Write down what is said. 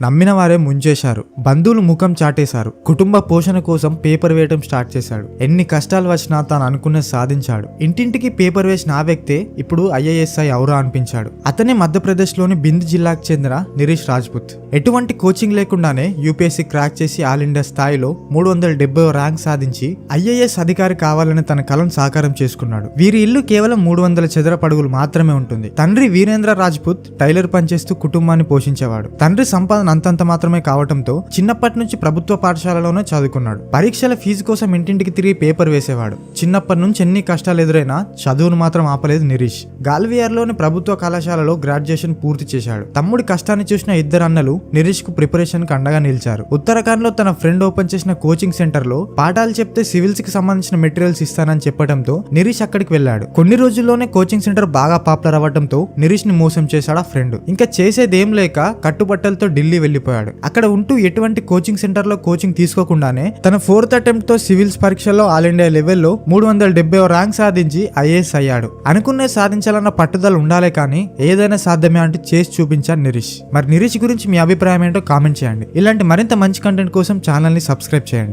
నమ్మిన వారే ముంచేశారు, బంధువులు ముఖం చాటేశారు, కుటుంబ పోషణ కోసం పేపర్ వేయడం స్టార్ట్ చేశాడు. ఎన్ని కష్టాలు వచ్చినా తాను అనుకున్నది సాధించాడు. ఇంటింటికి పేపర్ వేసిన ఆ వ్యక్తే ఇప్పుడు IASI అవురా అనిపించాడు. అతనే మధ్యప్రదేశ్ లోని బింద్ జిల్లాకు చెందిన నిరీష్ రాజ్పుత్. ఎటువంటి కోచింగ్ లేకుండానే UPSC క్రాక్ చేసి ఆల్ ఇండియా స్థాయిలో 370 ర్యాంక్ సాధించి IAS అధికారి కావాలని తన కలను సాకారం చేసుకున్నాడు. వీరి ఇల్లు కేవలం 300 చదరపు అడుగులు మాత్రమే ఉంటుంది. తండ్రి వీరేంద్ర రాజ్పుత్ టైలర్ పనిచేస్తూ కుటుంబాన్ని పోషించేవాడు. తండ్రి సంపాదన అంతంత మాత్రమే కావటంతో చిన్నప్పటి నుంచి ప్రభుత్వ పాఠశాలలోనే చదువుకున్నాడు. పరీక్షల ఫీజు కోసం ఇంటింటికి తిరిగి పేపర్ వేసేవాడు. చిన్నప్పటి నుంచి ఎన్ని కష్టాలు ఎదురైనా చదువును మాత్రం ఆపలేదు నిరీష్. గాల్వియర్లోని ప్రభుత్వ కళాశాలలో గ్రాడ్యుయేషన్ పూర్తి చేశాడు. తమ్ముడి కష్టాన్ని చూసిన ఇద్దరు అన్నలు నిరీష్ కు ప్రిపరేషన్ కు అండగా నిలిచారు. ఉత్తరాఖండ్ లో తన ఫ్రెండ్ ఓపెన్ చేసిన కోచింగ్ సెంటర్ లో పాఠాలు చెప్తే సివిల్స్ కి సంబంధించిన మెటీరియల్స్ ఇస్తానని చెప్పడంతో నిరీష్ అక్కడికి వెళ్ళాడు. కొన్ని రోజుల్లోనే కోచింగ్ సెంటర్ బాగా పాపులర్ అవ్వడంతో నిరీష్ ని మోసం చేశాడు ఆ ఫ్రెండ్. ఇంకా చేసేదేం లేక కట్టుబట్టలతో ఢిల్లీ వెళ్లిపోయాడు. అక్కడ ఉంటూ ఎటువంటి కోచింగ్ సెంటర్ లో కోచింగ్ తీసుకోకుండానే తన 4th అటెంప్ట్ తో సివిల్స్ పరీక్షల్లో ఆల్ ఇండియా లెవెల్లో 370 ర్యాంక్ సాధించి IAS అయ్యాడు. అనుకునే సాధించాలన్న పట్టుదల ఉండాలే కానీ ఏదైనా సాధ్యమే అంటూ చేసి చూపించాడు నిరీష్. మరి నిరీష్ గురించి మీ అభిప్రాయం ఏంటో కామెంట్ చేయండి. ఇలాంటి మరింత మంచి కంటెంట్ కోసం ఛానల్ ని సబ్స్క్రైబ్ చేయండి.